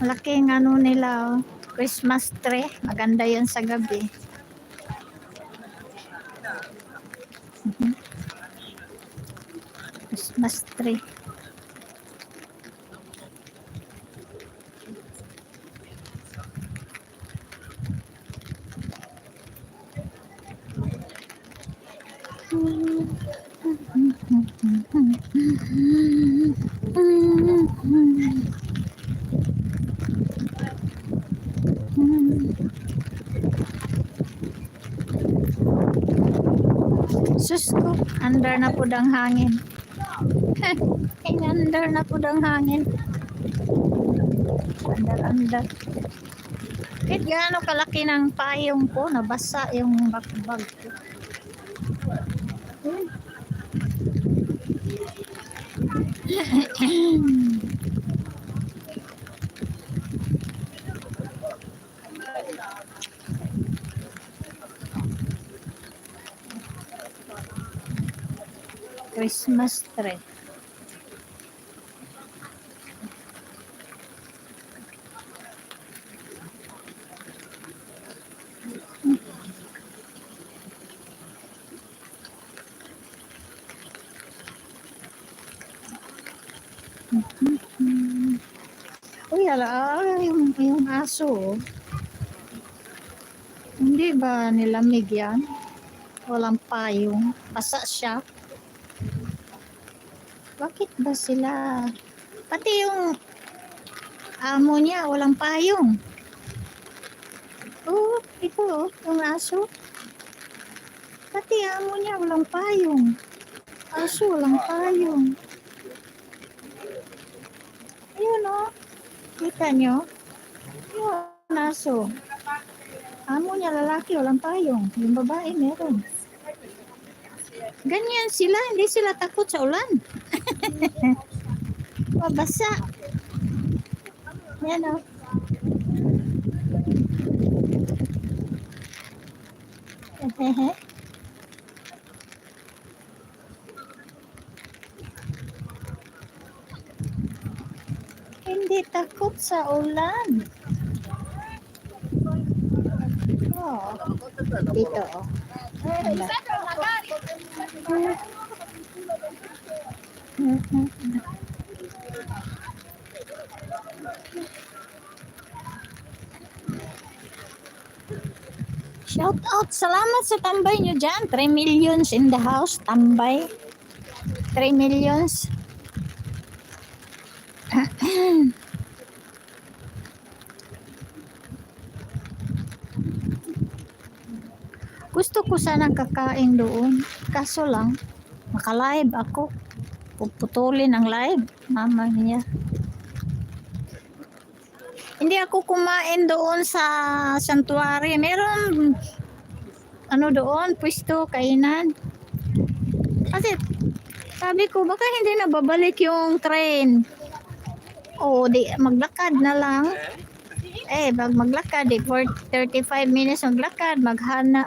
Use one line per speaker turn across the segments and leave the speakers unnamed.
Malaking ano nila, oh. Christmas tree. Maganda yan sa gabi. Christmas tree. Sus ko, under na po ang hangin. Under na po ang hangin. Under. Kahit gaano kalaki ng payong ko, nabasa yung bagbag ko. Christmas tree. Uy, yung aso. Hindi ba nilamig yan? Walang payong. Basa siya. Bakit ba sila? Pati yung amo niya, walang payong. Oh, ito oh, yung aso. Pati amo niya, walang payong. Aso, walang payong. Ayun oh. Kita nyo? Yung aso. Amo niya, lalaki, walang payong. Yung babae, meron. Ganyan sila, hindi sila takot sa ulan. Mabasa. Yan o. Hehehe. Hindi takot sa ulan. Oh. Dito oh. Shout out, salamat sa tambay nyo dyan. 3 millions in the house, tambay. 3 millions. Gusto ko sanang kakain doon. Kaso lang, maka-live ako. Puputulin ang live. Mama niya. Hindi ako kumain doon sa sanctuary. Meron ano doon, pwesto, kainan. Kasi sabi ko, baka hindi na babalik yung train. O, di, maglakad na lang. Maglakad for 35 minutes maglakad,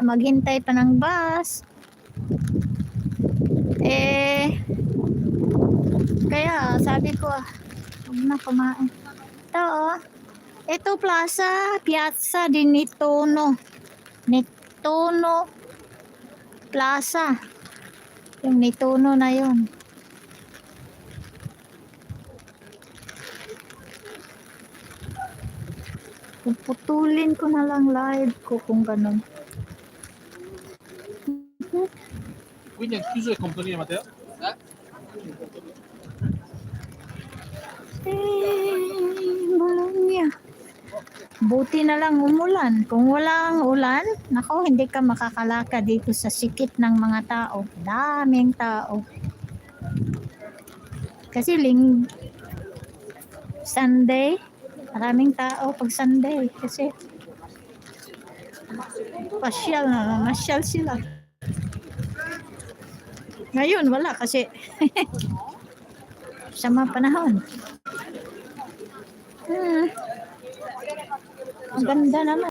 maghintay pa ng bus. Kaya sabi ko, huwag na kumain. Ito plaza, Piazza di Nettuno. Nettuno Plaza. Yung Nettuno na yun. Puputulin ko na lang live ko kung ganun.
Quindi hanno chiuso le compagnie, Matteo?
Bologna. Buti na lang umulan. Kung walang ulan, nako, hindi ka makakalaka dito sa sikit ng mga tao. Daming tao. Kasi Sunday, maraming tao pag Sunday. Kasi masyal sila. Ngayon, wala kasi sama panahon. Ang ganda naman.